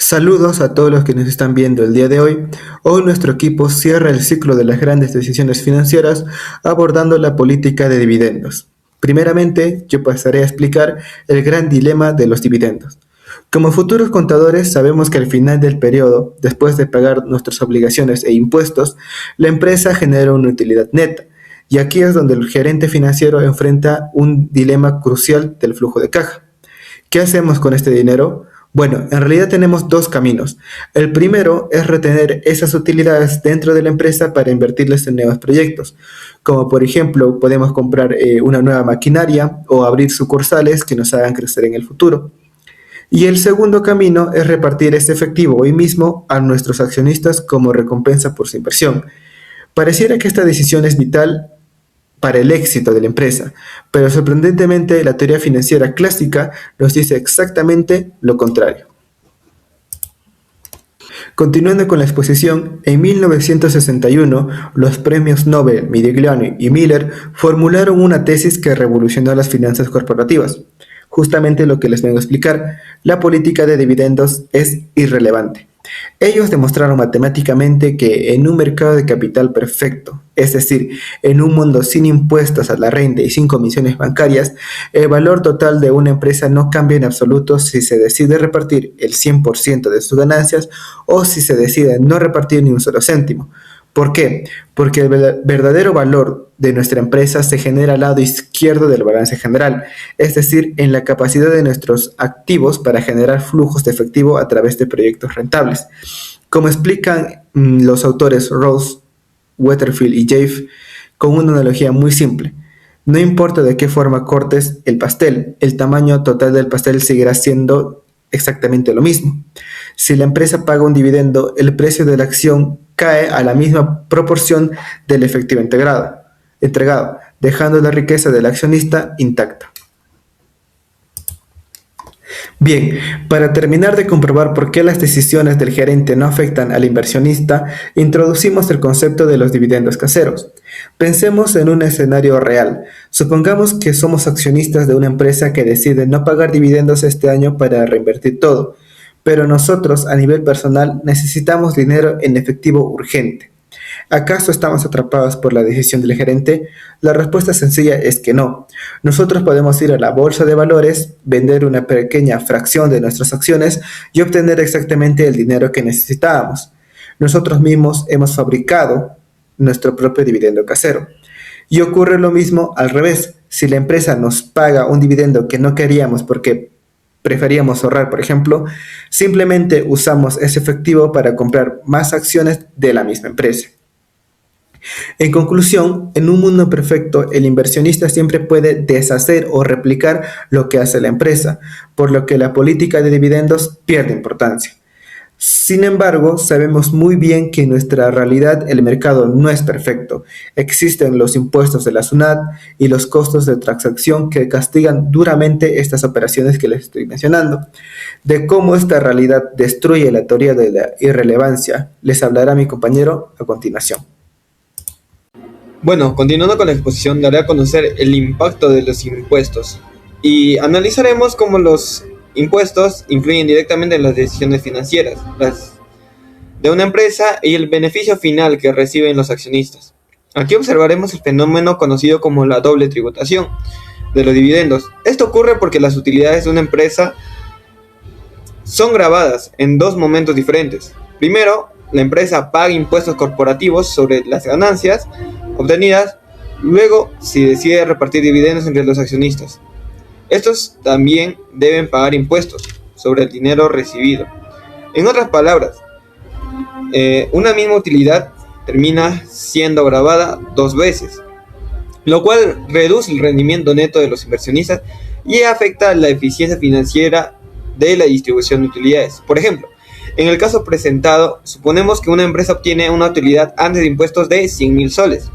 Saludos a todos los que nos están viendo el día de hoy. Hoy nuestro equipo cierra el ciclo de las grandes decisiones financieras abordando la política de dividendos. Primeramente, yo pasaré a explicar el gran dilema de los dividendos. Como futuros contadores sabemos que al final del periodo, después de pagar nuestras obligaciones e impuestos, la empresa genera una utilidad neta. Y aquí es donde el gerente financiero enfrenta un dilema crucial del flujo de caja. ¿Qué hacemos con este dinero? Bueno, en realidad tenemos dos caminos. El primero es retener esas utilidades dentro de la empresa para invertirlas en nuevos proyectos, como por ejemplo podemos comprar una nueva maquinaria o abrir sucursales que nos hagan crecer en el futuro. Y el segundo camino es repartir ese efectivo hoy mismo a nuestros accionistas como recompensa por su inversión. Pareciera que esta decisión es vital para el éxito de la empresa, pero sorprendentemente la teoría financiera clásica nos dice exactamente lo contrario. Continuando con la exposición, en 1961 los premios Nobel Modigliani y Miller formularon una tesis que revolucionó las finanzas corporativas. Justamente lo que les vengo a explicar, la política de dividendos es irrelevante. Ellos demostraron matemáticamente que en un mercado de capital perfecto, es decir, en un mundo sin impuestos a la renta y sin comisiones bancarias, el valor total de una empresa no cambia en absoluto si se decide repartir el 100% de sus ganancias o si se decide no repartir ni un solo céntimo. ¿Por qué? Porque el verdadero valor de nuestra empresa se genera al lado izquierdo del balance general, es decir, en la capacidad de nuestros activos para generar flujos de efectivo a través de proyectos rentables. Como explican los autores Rose, Weatherfield y Jaffe, con una analogía muy simple. No importa de qué forma cortes el pastel, el tamaño total del pastel seguirá siendo exactamente lo mismo. Si la empresa paga un dividendo, el precio de la acción cae a la misma proporción del efectivo entregado, dejando la riqueza del accionista intacta. Bien, para terminar de comprobar por qué las decisiones del gerente no afectan al inversionista, introducimos el concepto de los dividendos caseros. Pensemos en un escenario real. Supongamos que somos accionistas de una empresa que decide no pagar dividendos este año para reinvertir todo, pero nosotros a nivel personal necesitamos dinero en efectivo urgente. ¿Acaso estamos atrapados por la decisión del gerente? La respuesta sencilla es que no. Nosotros podemos ir a la bolsa de valores, vender una pequeña fracción de nuestras acciones y obtener exactamente el dinero que necesitábamos. Nosotros mismos hemos fabricado nuestro propio dividendo casero. Y ocurre lo mismo al revés. Si la empresa nos paga un dividendo que no queríamos porque preferíamos ahorrar, por ejemplo, simplemente usamos ese efectivo para comprar más acciones de la misma empresa. En conclusión, en un mundo perfecto, el inversionista siempre puede deshacer o replicar lo que hace la empresa, por lo que la política de dividendos pierde importancia. Sin embargo, sabemos muy bien que en nuestra realidad el mercado no es perfecto. Existen los impuestos de la SUNAT y los costos de transacción que castigan duramente estas operaciones que les estoy mencionando. De cómo esta realidad destruye la teoría de la irrelevancia, les hablará mi compañero a continuación. Bueno, continuando con la exposición, daré a conocer el impacto de los impuestos y analizaremos cómo los impuestos influyen directamente en las decisiones financieras de una empresa y el beneficio final que reciben los accionistas. Aquí observaremos el fenómeno conocido como la doble tributación de los dividendos. Esto ocurre porque las utilidades de una empresa son gravadas en dos momentos diferentes. Primero, la empresa paga impuestos corporativos sobre las ganancias obtenidas, luego si decide repartir dividendos entre los accionistas. Estos también deben pagar impuestos sobre el dinero recibido. En otras palabras, una misma utilidad termina siendo gravada dos veces, lo cual reduce el rendimiento neto de los inversionistas y afecta la eficiencia financiera de la distribución de utilidades. Por ejemplo, en el caso presentado, suponemos que una empresa obtiene una utilidad antes de impuestos de 100.000 soles.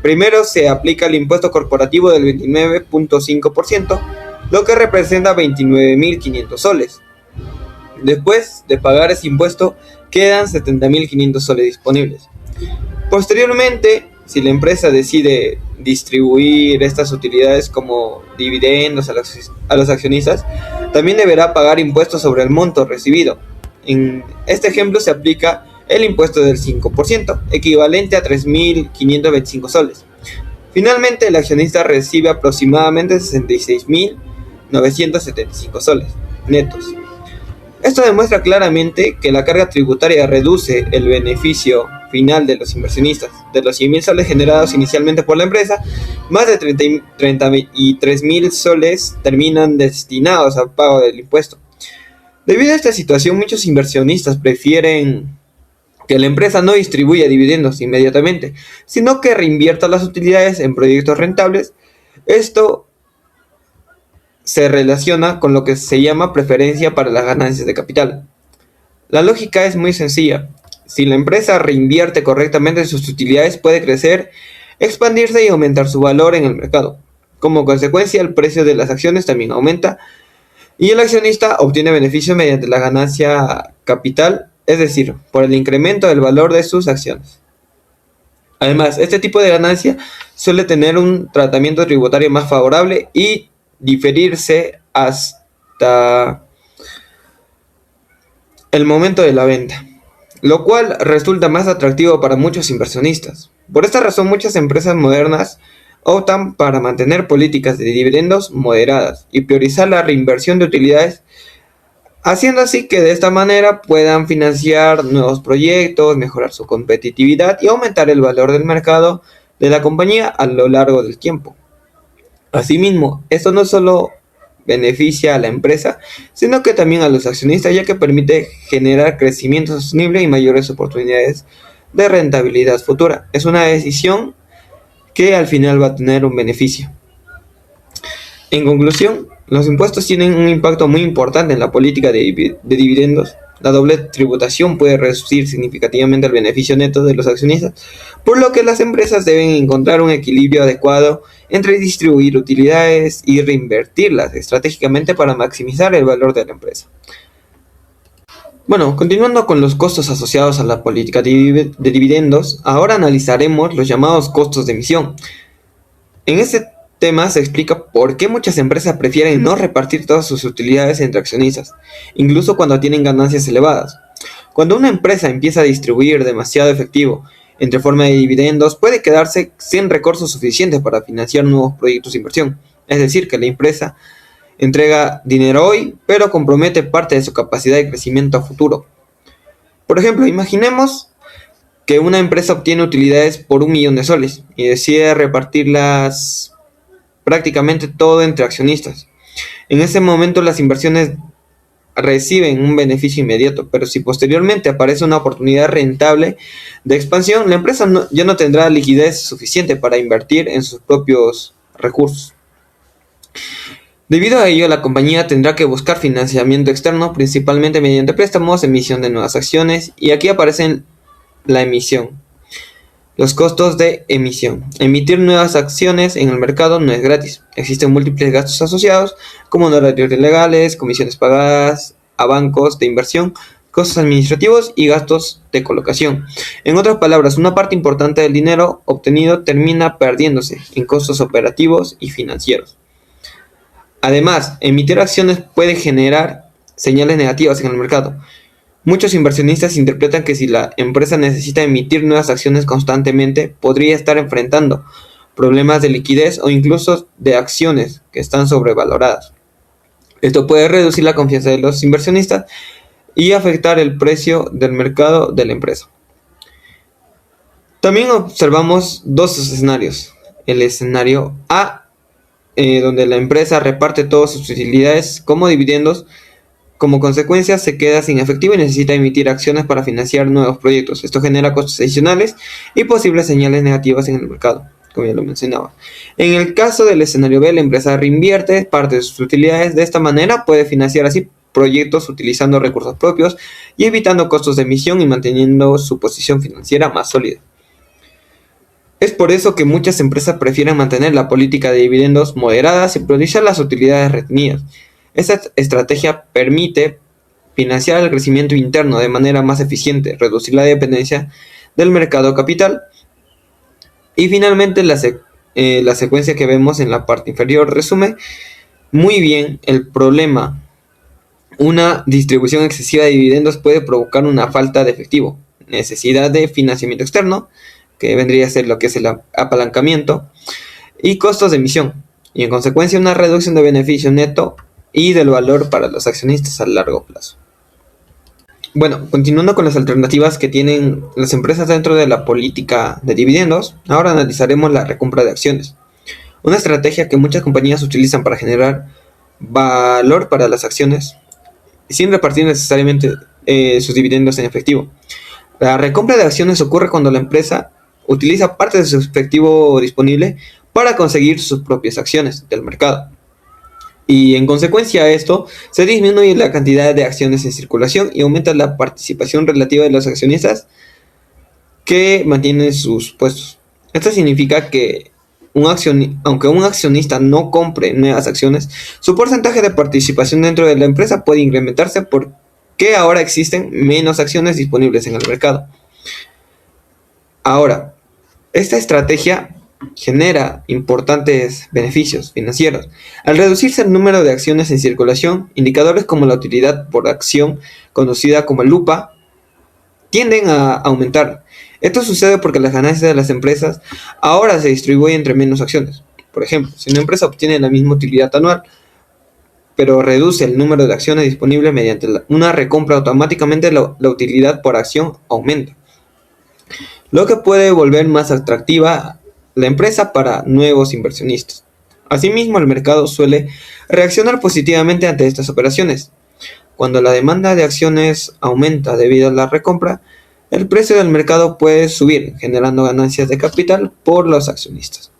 Primero se aplica el impuesto corporativo del 29.5%, lo que representa 29.500 soles. Después de pagar ese impuesto, quedan 70.500 soles disponibles. Posteriormente, si la empresa decide distribuir estas utilidades como dividendos a los accionistas, también deberá pagar impuestos sobre el monto recibido. En este ejemplo se aplica el impuesto del 5%, equivalente a 3.525 soles. Finalmente, el accionista recibe aproximadamente 66.975 soles netos. Esto demuestra claramente que la carga tributaria reduce el beneficio final de los inversionistas. De los 100.000 soles generados inicialmente por la empresa, más de 33.000 soles terminan destinados al pago del impuesto. Debido a esta situación, muchos inversionistas prefieren que la empresa no distribuya dividendos inmediatamente, sino que reinvierta las utilidades en proyectos rentables. Esto se relaciona con lo que se llama preferencia para las ganancias de capital. La lógica es muy sencilla. Si la empresa reinvierte correctamente sus utilidades, puede crecer, expandirse y aumentar su valor en el mercado. Como consecuencia, el precio de las acciones también aumenta y el accionista obtiene beneficio mediante la ganancia capital, es decir, por el incremento del valor de sus acciones. Además, este tipo de ganancia suele tener un tratamiento tributario más favorable y diferirse hasta el momento de la venta, lo cual resulta más atractivo para muchos inversionistas. Por esta razón, muchas empresas modernas optan para mantener políticas de dividendos moderadas y priorizar la reinversión de utilidades, haciendo así que de esta manera puedan financiar nuevos proyectos, mejorar su competitividad y aumentar el valor del mercado de la compañía a lo largo del tiempo. Asimismo, esto no solo beneficia a la empresa, sino que también a los accionistas, ya que permite generar crecimiento sostenible y mayores oportunidades de rentabilidad futura. Es una decisión que al final va a tener un beneficio. En conclusión, los impuestos tienen un impacto muy importante en la política de dividendos. La doble tributación puede reducir significativamente el beneficio neto de los accionistas, por lo que las empresas deben encontrar un equilibrio adecuado entre distribuir utilidades y reinvertirlas estratégicamente para maximizar el valor de la empresa. Bueno, continuando con los costos asociados a la política de dividendos, ahora analizaremos los llamados costos de emisión. En este tema se explica por qué muchas empresas prefieren no repartir todas sus utilidades entre accionistas, incluso cuando tienen ganancias elevadas. Cuando una empresa empieza a distribuir demasiado efectivo entre forma de dividendos, puede quedarse sin recursos suficientes para financiar nuevos proyectos de inversión. Es decir, que la empresa entrega dinero hoy, pero compromete parte de su capacidad de crecimiento a futuro. Por ejemplo, imaginemos que una empresa obtiene utilidades por 1.000.000 de soles y decide repartirlas prácticamente todo entre accionistas. En ese momento las inversiones reciben un beneficio inmediato, pero si posteriormente aparece una oportunidad rentable de expansión, la empresa ya no tendrá liquidez suficiente para invertir en sus propios recursos. Debido a ello, la compañía tendrá que buscar financiamiento externo, principalmente mediante préstamos, emisión de nuevas acciones, y aquí aparecen la emisión. Los costos de emisión. Emitir nuevas acciones en el mercado no es gratis. Existen múltiples gastos asociados, como honorarios legales, comisiones pagadas a bancos de inversión, costos administrativos y gastos de colocación. En otras palabras, una parte importante del dinero obtenido termina perdiéndose en costos operativos y financieros. Además, emitir acciones puede generar señales negativas en el mercado. Muchos inversionistas interpretan que si la empresa necesita emitir nuevas acciones constantemente, podría estar enfrentando problemas de liquidez o incluso de acciones que están sobrevaloradas. Esto puede reducir la confianza de los inversionistas y afectar el precio del mercado de la empresa. También observamos dos escenarios. El escenario A, donde la empresa reparte todas sus utilidades como dividendos. Como consecuencia, se queda sin efectivo y necesita emitir acciones para financiar nuevos proyectos. Esto genera costos adicionales y posibles señales negativas en el mercado, como ya lo mencionaba. En el caso del escenario B, la empresa reinvierte parte de sus utilidades. De esta manera puede financiar así proyectos utilizando recursos propios y evitando costos de emisión y manteniendo su posición financiera más sólida. Es por eso que muchas empresas prefieren mantener la política de dividendos moderadas y priorizar las utilidades retenidas. Esta estrategia permite financiar el crecimiento interno de manera más eficiente, reducir la dependencia del mercado capital. Y finalmente la secuencia que vemos en la parte inferior resume muy bien el problema Una distribución excesiva de dividendos puede provocar una falta de efectivo, necesidad de financiamiento externo, que vendría a ser lo que es el apalancamiento, y costos de emisión, y en consecuencia una reducción de beneficio neto y del valor para los accionistas a largo plazo. Bueno, continuando con las alternativas que tienen las empresas dentro de la política de dividendos, ahora analizaremos la recompra de acciones, una estrategia que muchas compañías utilizan para generar valor para las acciones sin repartir necesariamente sus dividendos en efectivo. La recompra de acciones ocurre cuando la empresa utiliza parte de su efectivo disponible para conseguir sus propias acciones del mercado. Y en consecuencia a esto, se disminuye la cantidad de acciones en circulación y aumenta la participación relativa de los accionistas que mantienen sus puestos. Esto significa que aunque un accionista no compre nuevas acciones, su porcentaje de participación dentro de la empresa puede incrementarse porque ahora existen menos acciones disponibles en el mercado. Ahora, esta estrategia genera importantes beneficios financieros. Al reducirse el número de acciones en circulación, indicadores como la utilidad por acción, conocida como el UPA, tienden a aumentar. Esto sucede porque las ganancias de las empresas ahora se distribuyen entre menos acciones. Por ejemplo, si una empresa obtiene la misma utilidad anual, pero reduce el número de acciones disponibles mediante una recompra, automáticamente la utilidad por acción aumenta, lo que puede volver más atractiva la empresa para nuevos inversionistas. Asimismo, el mercado suele reaccionar positivamente ante estas operaciones. Cuando la demanda de acciones aumenta debido a la recompra, el precio del mercado puede subir, generando ganancias de capital por los accionistas.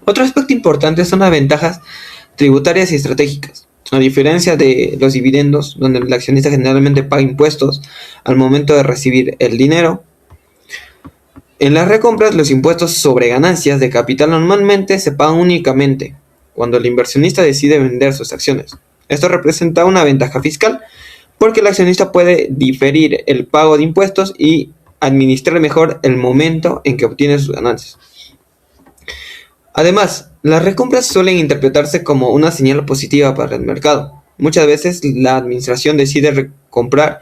Otro aspecto importante son las ventajas tributarias y estratégicas. A diferencia de los dividendos, donde el accionista generalmente paga impuestos al momento de recibir el dinero, en las recompras los impuestos sobre ganancias de capital normalmente se pagan únicamente cuando el inversionista decide vender sus acciones. Esto representa una ventaja fiscal porque el accionista puede diferir el pago de impuestos y administrar mejor el momento en que obtiene sus ganancias. Además, las recompras suelen interpretarse como una señal positiva para el mercado. Muchas veces la administración decide comprar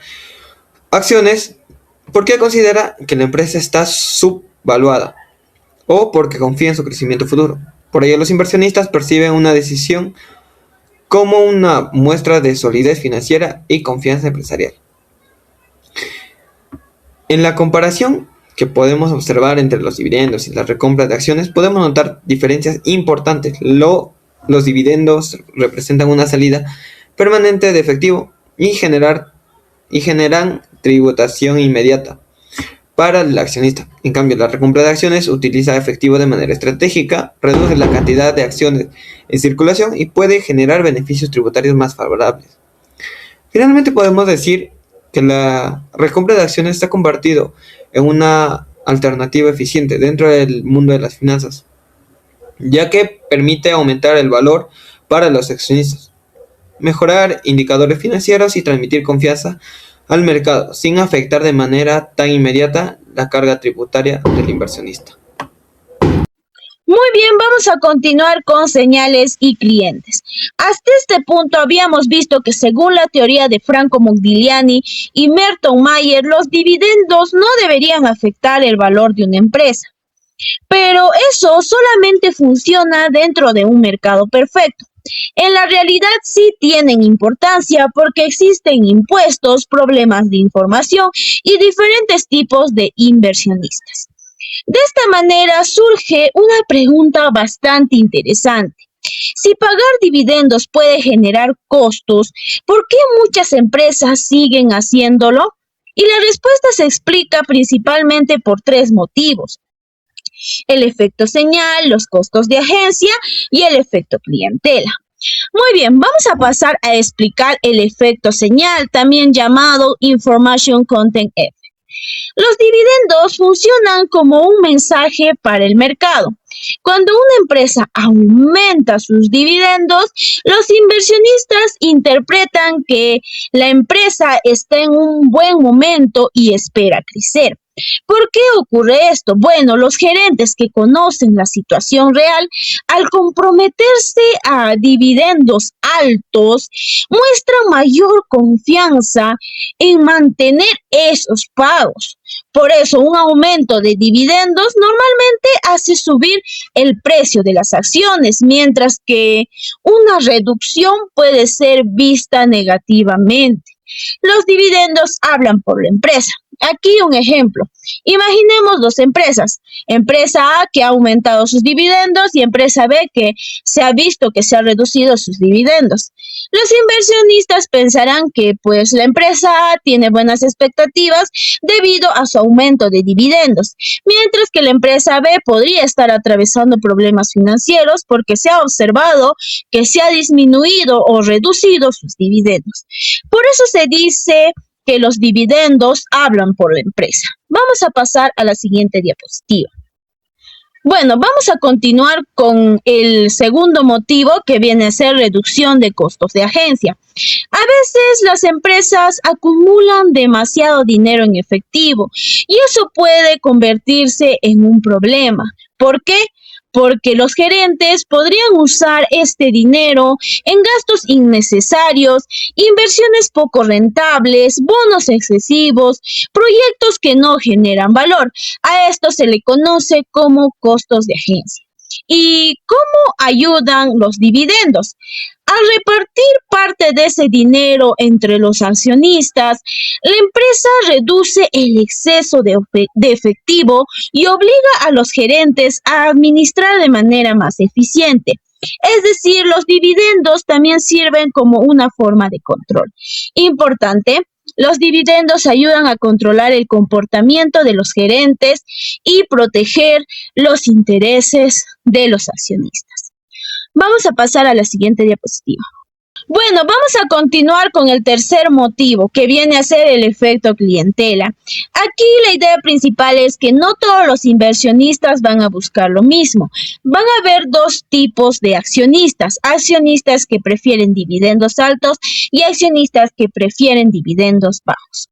acciones porque considera que la empresa está subvaluada o porque confía en su crecimiento futuro. Por ello, los inversionistas perciben una decisión como una muestra de solidez financiera y confianza empresarial. En la comparación que podemos observar entre los dividendos y las recompras de acciones, podemos notar diferencias importantes. Los dividendos representan una salida permanente de efectivo y generan tributación inmediata para el accionista. En cambio, la recompra de acciones utiliza efectivo de manera estratégica, reduce la cantidad de acciones en circulación y puede generar beneficios tributarios más favorables. Finalmente, podemos decir que la recompra de acciones se ha convertido en una alternativa eficiente dentro del mundo de las finanzas, ya que permite aumentar el valor para los accionistas, mejorar indicadores financieros y transmitir confianza al mercado, sin afectar de manera tan inmediata la carga tributaria del inversionista. Muy bien, vamos a continuar con señales y clientes. Hasta este punto habíamos visto que según la teoría de Franco Modigliani y Merton Mayer, los dividendos no deberían afectar el valor de una empresa. Pero eso solamente funciona dentro de un mercado perfecto. En la realidad sí tienen importancia porque existen impuestos, problemas de información y diferentes tipos de inversionistas. De esta manera surge una pregunta bastante interesante. Si pagar dividendos puede generar costos, ¿por qué muchas empresas siguen haciéndolo? Y la respuesta se explica principalmente por tres motivos: el efecto señal, los costos de agencia y el efecto clientela. Muy bien, vamos a pasar a explicar el efecto señal, también llamado Information Content Effect. Los dividendos funcionan como un mensaje para el mercado. Cuando una empresa aumenta sus dividendos, los inversionistas interpretan que la empresa está en un buen momento y espera crecer. ¿Por qué ocurre esto? Bueno, los gerentes que conocen la situación real, al comprometerse a dividendos altos, muestran mayor confianza en mantener esos pagos. Por eso, un aumento de dividendos normalmente hace subir el precio de las acciones, mientras que una reducción puede ser vista negativamente. Los dividendos hablan por la empresa. Aquí un ejemplo. Imaginemos dos empresas. Empresa A que ha aumentado sus dividendos y empresa B que se ha visto que se ha reducido sus dividendos. Los inversionistas pensarán que pues la empresa A tiene buenas expectativas debido a su aumento de dividendos, mientras que la empresa B podría estar atravesando problemas financieros porque se ha observado que se ha disminuido o reducido sus dividendos. Por eso se dice que los dividendos hablan por la empresa. Vamos a pasar a la siguiente diapositiva. Bueno, vamos a continuar con el segundo motivo que viene a ser reducción de costos de agencia. A veces las empresas acumulan demasiado dinero en efectivo y eso puede convertirse en un problema. ¿Por qué? Porque los gerentes podrían usar este dinero en gastos innecesarios, inversiones poco rentables, bonos excesivos, proyectos que no generan valor. A esto se le conoce como costos de agencia. ¿Y cómo ayudan los dividendos? Al repartir parte de ese dinero entre los accionistas, la empresa reduce el exceso de efectivo y obliga a los gerentes a administrar de manera más eficiente. Es decir, los dividendos también sirven como una forma de control. Importante, los dividendos ayudan a controlar el comportamiento de los gerentes y proteger los intereses de los accionistas. Vamos a pasar a la siguiente diapositiva. Bueno, vamos a continuar con el tercer motivo, que viene a ser el efecto clientela. Aquí la idea principal es que no todos los inversionistas van a buscar lo mismo. Van a haber dos tipos de accionistas: accionistas que prefieren dividendos altos y accionistas que prefieren dividendos bajos.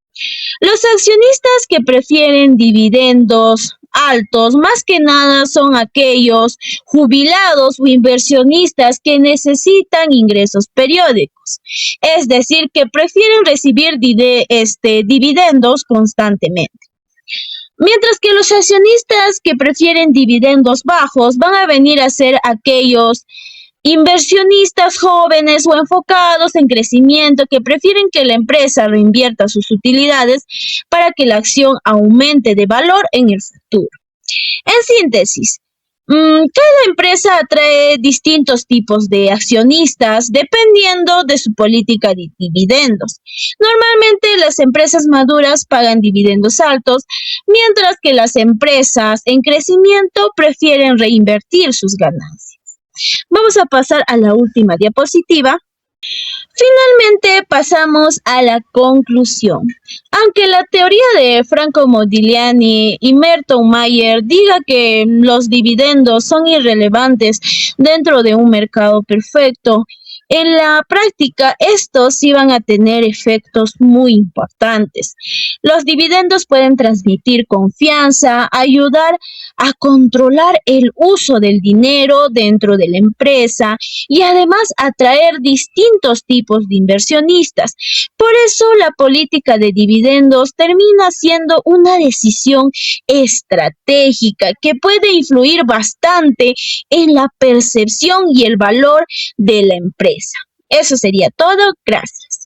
Los accionistas que prefieren dividendos altos, más que nada son aquellos jubilados o inversionistas que necesitan ingresos periódicos, es decir, que prefieren recibir dividendos constantemente. Mientras que los accionistas que prefieren dividendos bajos van a venir a ser aquellos inversionistas jóvenes o enfocados en crecimiento que prefieren que la empresa reinvierta sus utilidades para que la acción aumente de valor en el futuro. En síntesis, cada empresa atrae distintos tipos de accionistas dependiendo de su política de dividendos. Normalmente las empresas maduras pagan dividendos altos, mientras que las empresas en crecimiento prefieren reinvertir sus ganancias. Vamos a pasar a la última diapositiva. Finalmente pasamos a la conclusión. Aunque la teoría de Franco Modigliani y Merton Mayer diga que los dividendos son irrelevantes dentro de un mercado perfecto, en la práctica estos sí van a tener efectos muy importantes. Los dividendos pueden transmitir confianza, ayudar a controlar el uso del dinero dentro de la empresa y además atraer distintos tipos de inversionistas. Por eso la política de dividendos termina siendo una decisión estratégica que puede influir bastante en la percepción y el valor de la empresa. Eso sería todo. Gracias.